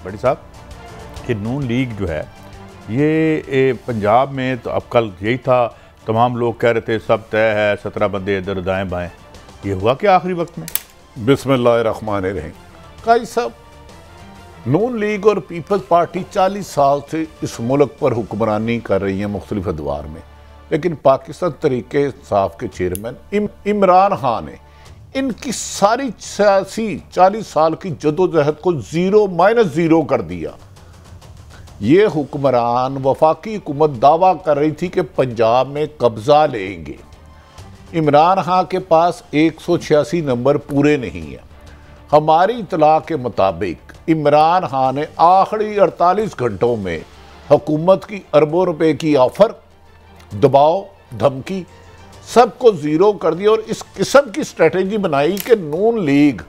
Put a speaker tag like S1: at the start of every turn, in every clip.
S1: बड़ी साहब, ये नून लीग जो है ये पंजाब में तो अब कल यही था, तमाम लोग कह रहे थे सब तय है, 17 बंदे इधर दाएं बाएं, ये हुआ क्या आखिरी वक्त में?
S2: बिस्मिल्लाहिर्रहमानिर्रहीम। काई साहब, नून लीग और पीपल्स पार्टी 40 साल से इस मुल्क पर हुक्मरानी कर रही है मुख्तलिफ अदवार में, लेकिन पाकिस्तान तहरीक इंसाफ के चेयरमैन इमरान खान ने इनकी सारी सियासी 40 साल की जदोजहद को -0 कर दिया। ये हुक्मरान वफाकी हुकूमत दावा कर रही थी कि पंजाब में कब्जा लेंगे। इमरान खान के पास 186 नंबर पूरे नहीं है। हमारी इतला के मुताबिक इमरान खान ने आखिरी 48 घंटों में हुकूमत की अरबों रुपए की ऑफर, दबाव, धमकी सबको ज़ीरो कर दिया और इस किस्म की स्ट्रेटेजी बनाई कि नून लीग,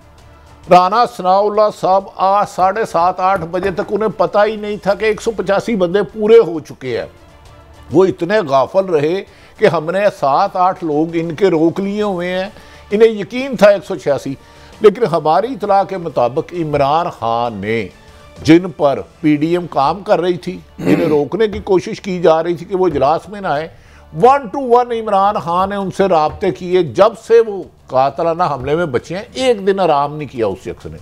S2: राना सनाउल्लाह साहब आज 7:30-8 बजे तक उन्हें पता ही नहीं था कि 185 बंदे पूरे हो चुके हैं। वो इतने गाफल रहे कि हमने 7-8 लोग इनके रोक लिए हुए हैं, इन्हें यकीन था 186। लेकिन हमारी इतला के मुताबिक इमरान खान ने, जिन पर PDM काम कर रही थी, जिन्हें रोकने की कोशिश की जा रही थी कि वो इजलास में ना आए, 1 to 1 इमरान खान ने उनसे राब्ते किए। जब से वो कातलाना हमले में बचे हैं, एक दिन आराम नहीं किया उस शख्स ने।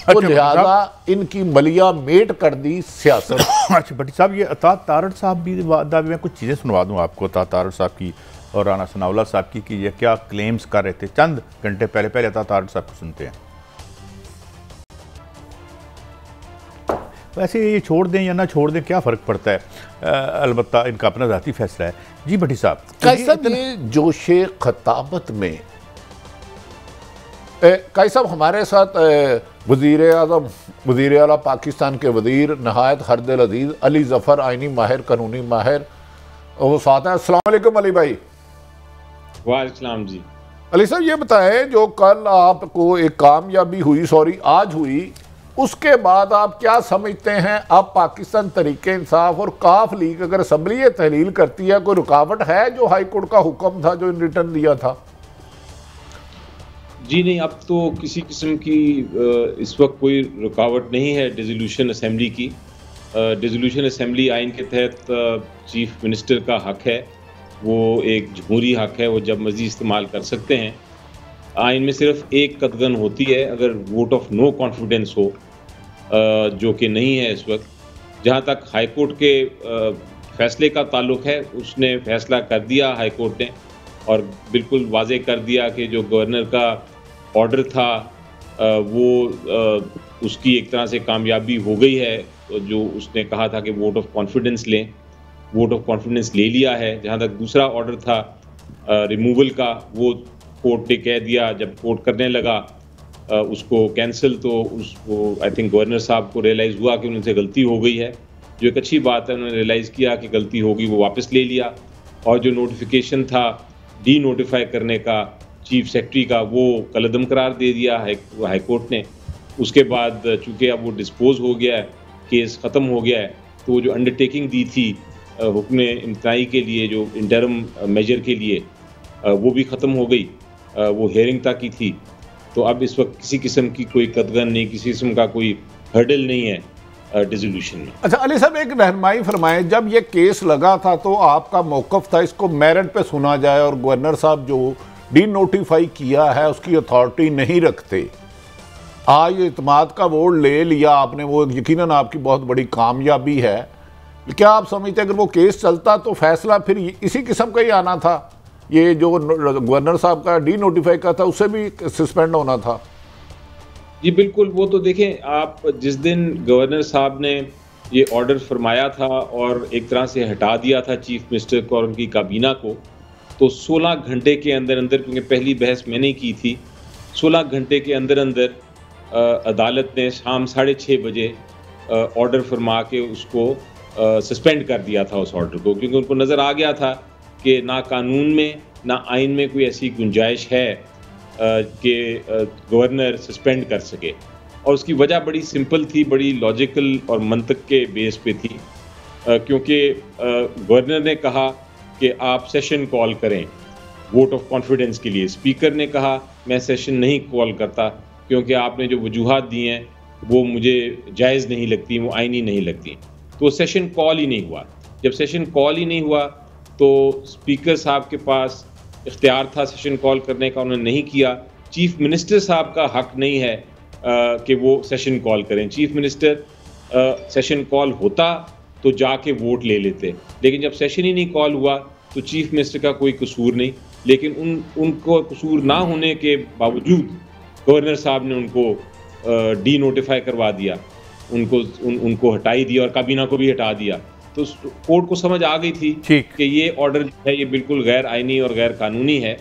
S2: तो लिहाजा इनकी मलिया मेट कर दी सियासत।
S1: अच्छा भट्टी साहब, ये अता तारड़ साहब भी दावे में कुछ चीज़ें सुनवा दूँ आपको, अता तारड़ साहब की और राना सनाउल्लाह साहब की, कि ये क्या क्लेम्स कर रहे थे। चंद घंटे पहले अता तारड़ साहब को सुनते हैं। वैसे ये छोड़ दें या ना छोड़ दें क्या फ़र्क पड़ता है, अलबत्ता इनका अपना ज़ाती फैसला है। जी भट्टी साहब,
S2: कैसा ये जोशे खताबत में काई साहब हमारे साथ वज़ीर आज़म, वज़ीर आला पाकिस्तान के वज़ीर नहायत हरदिल अजीज़ अली ज़फ़र, आइनी माहिर, कानूनी माहिर, वो साथ हैं। अस्सलाम वालेकुम अली भाई।
S3: वालेकुम जी।
S2: अली साहब ये बताएं, जो कल आपको एक कामयाबी हुई, आज हुई, उसके बाद आप क्या समझते हैं? अब पाकिस्तान तहरीक इंसाफ और काफ लीग अगर असम्बली तहलील करती है, कोई रुकावट है जो हाई कोर्ट का हुक्म था जो इन रिटर्न दिया था?
S3: जी नहीं, अब तो किसी किस्म की इस वक्त कोई रुकावट नहीं है डिसोल्यूशन असेंबली की। डिसोल्यूशन असेंबली आइन के तहत चीफ मिनिस्टर का हक है, वो एक जमहूरी हक है, वो जब मर्जी इस्तेमाल कर सकते हैं। आइन में सिर्फ एक कदगन होती है अगर वोट ऑफ नो कॉन्फिडेंस हो, जो कि नहीं है इस वक्त। जहाँ तक हाई कोर्ट के फैसले का ताल्लुक है, उसने फैसला कर दिया हाई कोर्ट ने, और बिल्कुल वाज़े कर दिया कि जो गवर्नर का ऑर्डर था वो उसकी एक तरह से कामयाबी हो गई है। जो उसने कहा था कि वोट ऑफ कॉन्फिडेंस लें, वोट ऑफ कॉन्फिडेंस ले लिया है। जहाँ तक दूसरा ऑर्डर था रिमूवल का, वो कोर्ट ने कह दिया, जब कोर्ट करने लगा उसको कैंसिल, तो उसको आई थिंक गवर्नर साहब को रियलाइज़ हुआ कि उनसे गलती हो गई है, जो एक अच्छी बात है। उन्होंने रियलाइज़ किया कि गलती होगी, वो वापस ले लिया। और जो नोटिफिकेशन था डी नोटिफाई करने का चीफ सेक्रेटरी का, वो कलअदम करार दे दिया हाई कोर्ट ने। उसके बाद चूँकि अब वो डिस्पोज हो गया है, केस ख़त्म हो गया है, तो वो जो अंडरटेकिंग दी थी हुक्म इम्तनाई के लिए, जो इंटरम मेजर के लिए, वो भी ख़त्म हो गई। वो हेयरिंग तक की थी। तो अब इस वक्त किसी किस्म की कोई कदगन नहीं, किसी किस्म का कोई हर्डल नहीं है डिसोल्यूशन में।
S2: अच्छा अली साहब, एक रहनुमाई फरमाएं, जब ये केस लगा था तो आपका मौक़िफ़ था इसको मेरिट पे सुना जाए, और गवर्नर साहब जो डी नोटिफाई किया है उसकी अथॉरिटी नहीं रखते। आज इत्माद का वोट ले लिया आपने, वो यकीनन आपकी बहुत बड़ी कामयाबी है। क्या आप समझते हैं अगर वो केस चलता तो फैसला फिर इसी किस्म का ही आना था? ये जो गवर्नर साहब का डी नोटिफाई का था उससे भी सस्पेंड होना था?
S3: जी बिल्कुल। वो तो देखें आप, जिस दिन गवर्नर साहब ने ये ऑर्डर फरमाया था और एक तरह से हटा दिया था चीफ मिनिस्टर को और उनकी काबीना को, तो 16 घंटे के अंदर अंदर, क्योंकि पहली बहस मैंने की थी, 16 घंटे के अंदर अंदर अदालत ने शाम 6:30 बजे ऑर्डर फरमा के उसको सस्पेंड कर दिया था उस ऑर्डर को, क्योंकि उनको नज़र आ गया था कि ना कानून में ना आइन में कोई ऐसी गुंजाइश है कि गवर्नर सस्पेंड कर सके। और उसकी वजह बड़ी सिंपल थी, बड़ी लॉजिकल और मंतक के बेस पे थी, क्योंकि गवर्नर ने कहा कि आप सेशन कॉल करें वोट ऑफ कॉन्फिडेंस के लिए। स्पीकर ने कहा मैं सेशन नहीं कॉल करता, क्योंकि आपने जो वजूहात दी हैं वो मुझे जायज़ नहीं लगती, वो आईनी नहीं लगती। तो सेशन कॉल ही नहीं हुआ। जब सेशन कॉल ही नहीं हुआ तो स्पीकर साहब के पास इख्तियार था सेशन कॉल करने का, उन्होंने नहीं किया। चीफ मिनिस्टर साहब का हक नहीं है कि वो सेशन कॉल करें। चीफ मिनिस्टर सेशन कॉल होता तो जाके वोट ले लेते, लेकिन जब सेशन ही नहीं कॉल हुआ तो चीफ मिनिस्टर का कोई कसूर नहीं, लेकिन उनको कसूर ना होने के बावजूद गवर्नर साहब ने उनको डी नोटिफाई करवा दिया, उनको हटाई दिया और काबीना को भी हटा दिया। तो कोर्ट को समझ आ गई थी कि ये ऑर्डर है ये बिल्कुल गैर आईनी और गैर कानूनी है।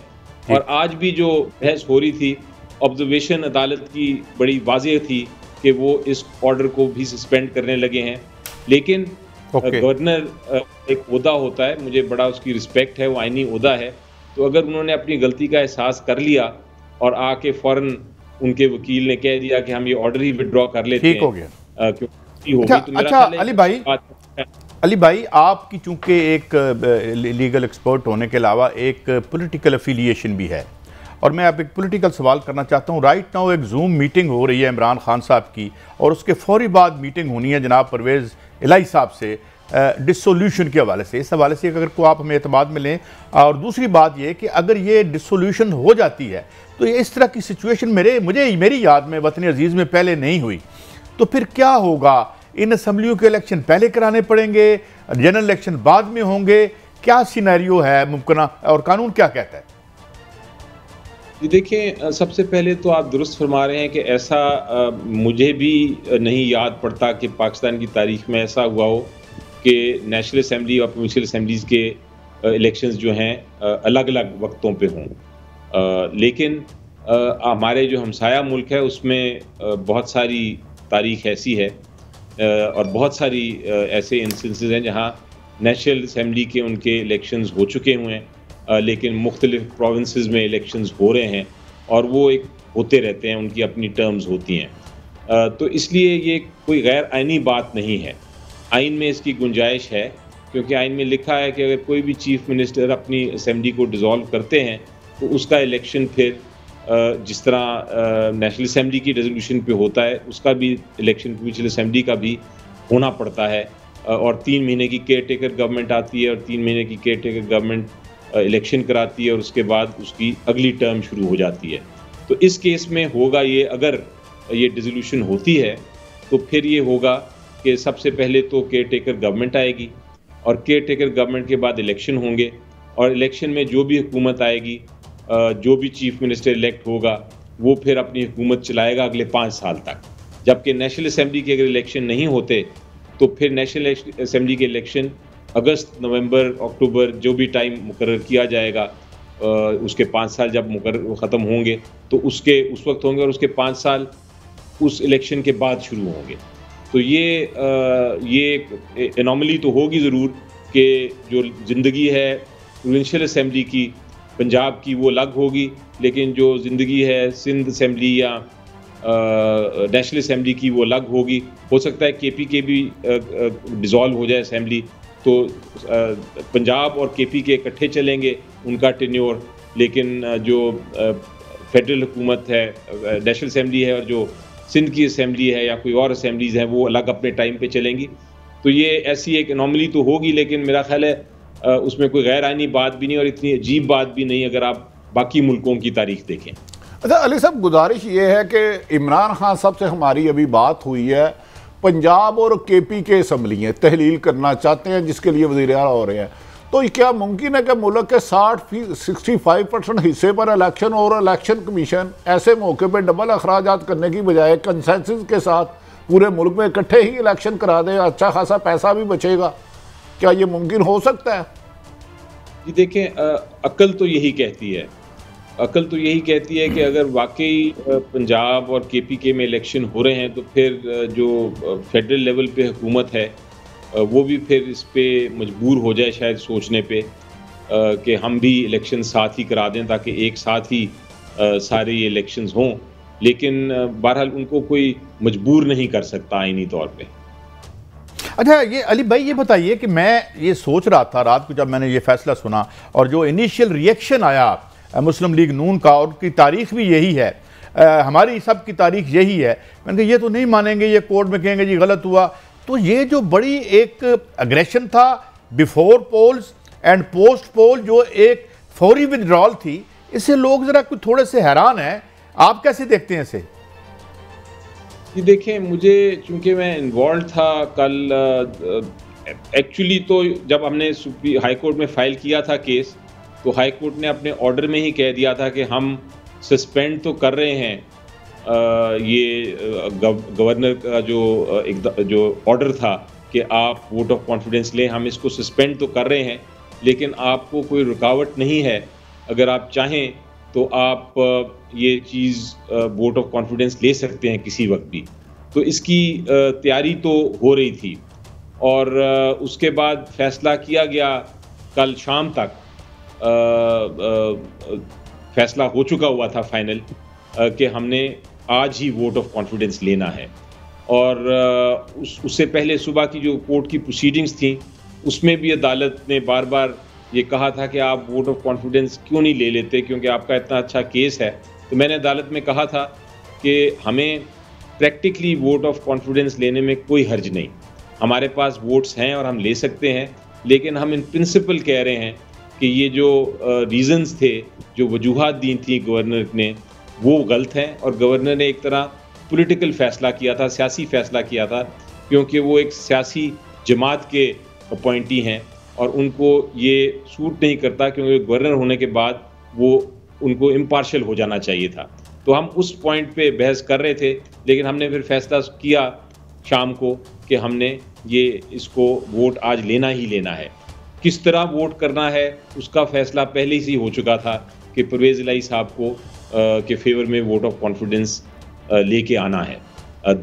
S3: और आज भी जो बहस हो रही थी, ऑब्जर्वेशन अदालत की बड़ी वाज़ेह थी कि वो इस ऑर्डर को भी सस्पेंड करने लगे हैं। लेकिन गवर्नर एक ओहदा होता है, मुझे बड़ा उसकी रिस्पेक्ट है, वो आईनी ओहदा है। तो अगर उन्होंने अपनी गलती का एहसास कर लिया और आके फ़ौरन उनके वकील ने कह दिया कि हम ये ऑर्डर ही विड्रॉ कर लेते हैं,
S1: ठीक हो गया।
S3: अच्छा,
S1: अली भाई आपकी चूंकि एक लीगल एक्सपर्ट होने के अलावा एक पॉलिटिकल एफिलिएशन भी है, और मैं आप एक पॉलिटिकल सवाल करना चाहता हूँ। राइट नाउ एक जूम मीटिंग हो रही है इमरान खान साहब की, और उसके फौरी बाद मीटिंग होनी है जनाब परवेज़ इलाही साहब से डिसोल्यूशन के हवाले से। इस हवाले से अगर को आप हमें एतमाद में लें। और दूसरी बात ये कि अगर ये डिसोल्यूशन हो जाती है तो ये इस तरह की सिचुएशन मेरी याद में वतन अजीज़ में पहले नहीं हुई, तो फिर क्या होगा? इन असम्बलियों के इलेक्शन पहले कराने पड़ेंगे, जनरल इलेक्शन बाद में होंगे, क्या सिनेरियो है मुमकिन, और कानून क्या कहता है?
S3: देखिए, सबसे पहले तो आप दुरुस्त फरमा रहे हैं कि ऐसा मुझे भी नहीं याद पड़ता कि पाकिस्तान की तारीख में ऐसा हुआ हो कि नेशनल असम्बली और प्रोविंशियल असम्बलीज़ के इलेक्शंस जो हैं अलग अलग वक्तों पे हों। लेकिन हमारे जो हमसाया मुल्क है उसमें बहुत सारी तारीख ऐसी है और बहुत सारी ऐसे इंस्टेंसेस हैं जहाँ नेशनल असम्बली के उनके इलेक्शंस हो चुके हुए हैं, लेकिन मुख्तलिफ प्रोविंसेस में इलेक्शंस हो रहे हैं और वो एक होते रहते हैं, उनकी अपनी टर्म्स होती हैं। तो इसलिए ये कोई गैर आइनी बात नहीं है। आइन में इसकी गुंजाइश है, क्योंकि आइन में लिखा है कि अगर कोई भी चीफ मिनिस्टर अपनी असम्बली को डिसॉल्व करते हैं तो उसका इलेक्शन फिर जिस तरह नेशनल असम्बली की रेजोल्यूशन पे होता है, उसका भी इलेक्शन प्रोविंशियल असम्बली का भी होना पड़ता है। और 3 महीने की केयर टेकर गवर्नमेंट आती है और 3 महीने की केयर टेकर गवर्नमेंट इलेक्शन कराती है और उसके बाद उसकी अगली टर्म शुरू हो जाती है। तो इस केस में होगा ये, अगर ये डिसोल्यूशन होती है तो फिर ये होगा कि सबसे पहले तो केयर टेकर गवर्नमेंट आएगी और केयर टेकर गवर्नमेंट के बाद इलेक्शन होंगे, और इलेक्शन में जो भी हुकूमत आएगी, जो भी चीफ मिनिस्टर इलेक्ट होगा, वो फिर अपनी हुकूमत चलाएगा अगले 5 साल तक। जबकि नेशनल असम्बली के अगर इलेक्शन नहीं होते तो फिर नेशनल असम्बली के इलेक्शन अगस्त, नवंबर, अक्टूबर जो भी टाइम मुकर्रर किया जाएगा, उसके 5 साल जब ख़त्म होंगे तो उस वक्त होंगे, और उसके 5 साल उस इलेक्शन के बाद शुरू होंगे। तो ये एनॉमली तो होगी ज़रूर कि जो ज़िंदगी है प्रोविंशियल असम्बली की, पंजाब की, वो अलग होगी, लेकिन जो ज़िंदगी है सिंध असम्बली या नेशनल असम्बली की वो अलग होगी। हो सकता है केपी के भी डिज़ोल्व हो जाए असम्बली, तो पंजाब और केपी के इकट्ठे चलेंगे उनका टेन्योर, लेकिन जो फेडरल हुकूमत है, नेशनल असम्बली है, और जो सिंध की असम्बली है या कोई और असम्बलीज़ हैं वो अलग अपने टाइम पे चलेंगी। तो ये ऐसी एक एनॉमली तो होगी, लेकिन मेरा ख्याल है उसमें कोई गैर आइनी बात भी नहीं और इतनी अजीब बात भी नहीं अगर आप बाकी मुल्कों की तारीख देखें।
S2: अच्छा अली साहब, गुजारिश ये है कि इमरान खान साहब से हमारी अभी बात हुई है, पंजाब और केपी के असम्बलियाँ तहलील करना चाहते हैं जिसके लिए वज़ीर आला हो रहे हैं, तो क्या मुमकिन है कि मुल्क के 65% हिस्से पर इलेक्शन और इलेक्शन कमीशन ऐसे मौके पर डबल अखराजात करने की बजाय कंसेंसस के साथ पूरे मुल्क में इकट्ठे ही इलेक्शन करा दे, अच्छा खासा पैसा भी बचेगा? क्या ये मुमकिन हो सकता है?
S3: जी देखें, अक्ल तो यही कहती है, अक्ल तो यही कहती है कि अगर वाकई पंजाब और केपीके में इलेक्शन हो रहे हैं तो फिर जो फेडरल लेवल पे हुकूमत है वो भी फिर इस पे मजबूर हो जाए शायद सोचने पे कि हम भी इलेक्शन साथ ही करा दें ताकि एक साथ ही सारे ये इलेक्शंस हों। लेकिन बहरहाल उनको कोई मजबूर नहीं कर सकता आईनी तौर पे।
S1: अच्छा ये अली भाई ये बताइए कि मैं ये सोच रहा था रात को जब मैंने ये फैसला सुना और जो इनिशियल रिएक्शन आया मुस्लिम लीग नून का, और उनकी तारीख भी यही है हमारी सब की तारीख यही है। मैंने कहा ये तो नहीं मानेंगे, ये कोर्ट में कहेंगे जी गलत हुआ। तो ये जो बड़ी एक अग्रेशन था before polls and post poll, जो एक फौरी विड्रॉल थी, इससे लोग ज़रा कुछ थोड़े से हैरान हैं। आप कैसे देखते हैं इसे?
S3: ये देखें, मुझे चूंकि मैं इन्वॉल्व था कल, एक्चुअली तो जब हमने हाई कोर्ट में फ़ाइल किया था केस, तो हाई कोर्ट ने अपने ऑर्डर में ही कह दिया था कि हम सस्पेंड तो कर रहे हैं ये गवर्नर का जो ऑर्डर था कि आप वोट ऑफ कॉन्फिडेंस लें, हम इसको सस्पेंड तो कर रहे हैं, लेकिन आपको कोई रुकावट नहीं है। अगर आप चाहें तो आप ये चीज़ वोट ऑफ कॉन्फिडेंस ले सकते हैं किसी वक्त भी। तो इसकी तैयारी तो हो रही थी और उसके बाद फैसला किया गया। कल शाम तक फैसला हो चुका हुआ था फाइनल कि हमने आज ही वोट ऑफ कॉन्फिडेंस लेना है। और उससे पहले सुबह की जो कोर्ट की प्रोसीडिंग्स थी, उसमें भी अदालत ने बार बार ये कहा था कि आप वोट ऑफ कॉन्फिडेंस क्यों नहीं ले लेते, क्योंकि आपका इतना अच्छा केस है। तो मैंने अदालत में कहा था कि हमें प्रैक्टिकली वोट ऑफ कॉन्फिडेंस लेने में कोई हर्ज नहीं, हमारे पास वोट्स हैं और हम ले सकते हैं, लेकिन हम इन प्रिंसिपल कह रहे हैं कि ये जो रीज़न्स थे, जो वजूहात दी थी गवर्नर ने, वो गलत हैं। और गवर्नर ने एक तरह पॉलिटिकल फ़ैसला किया था, सियासी फ़ैसला किया था, क्योंकि वो एक सियासी जमात के अपॉइंटी हैं और उनको ये सूट नहीं करता, क्योंकि गवर्नर होने के बाद वो उनको इम्पार्शल हो जाना चाहिए था। तो हम उस पॉइंट पे बहस कर रहे थे, लेकिन हमने फिर फैसला किया शाम को कि हमने इसको वोट आज लेना ही लेना है। किस तरह वोट करना है उसका फैसला पहले से ही हो चुका था कि परवेज़ इलाही साहब को के फेवर में वोट ऑफ कॉन्फिडेंस लेके आना है।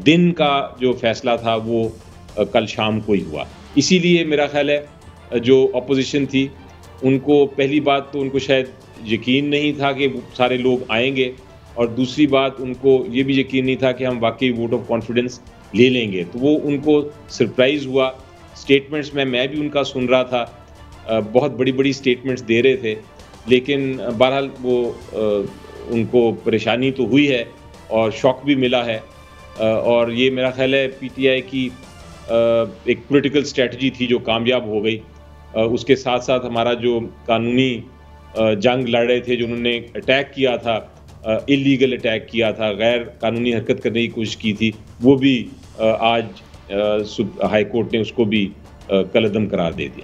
S3: दिन का जो फैसला था वो कल शाम को ही हुआ। इसीलिए मेरा ख्याल है जो अपोजिशन थी, उनको पहली बात तो उनको शायद यकीन नहीं था कि सारे लोग आएंगे, और दूसरी बात उनको ये भी यकीन नहीं था कि हम वाकई वोट ऑफ कॉन्फिडेंस ले लेंगे। तो वो उनको सरप्राइज़ हुआ। स्टेटमेंट्स में मैं भी उनका सुन रहा था, बहुत बड़ी बड़ी स्टेटमेंट्स दे रहे थे, लेकिन बहरहाल वो उनको परेशानी तो हुई है और शॉक भी मिला है। और ये मेरा ख्याल है पीटीआई की एक पॉलिटिकल स्ट्रेटजी थी जो कामयाब हो गई। उसके साथ साथ हमारा जो कानूनी जंग लड़ रहे थे, जो उन्होंने अटैक किया था, इलीगल अटैक किया था, गैर कानूनी हरकत करने की कोशिश की थी, वो भी आज हाई कोर्ट ने उसको भी कलअदम करार दे दिया।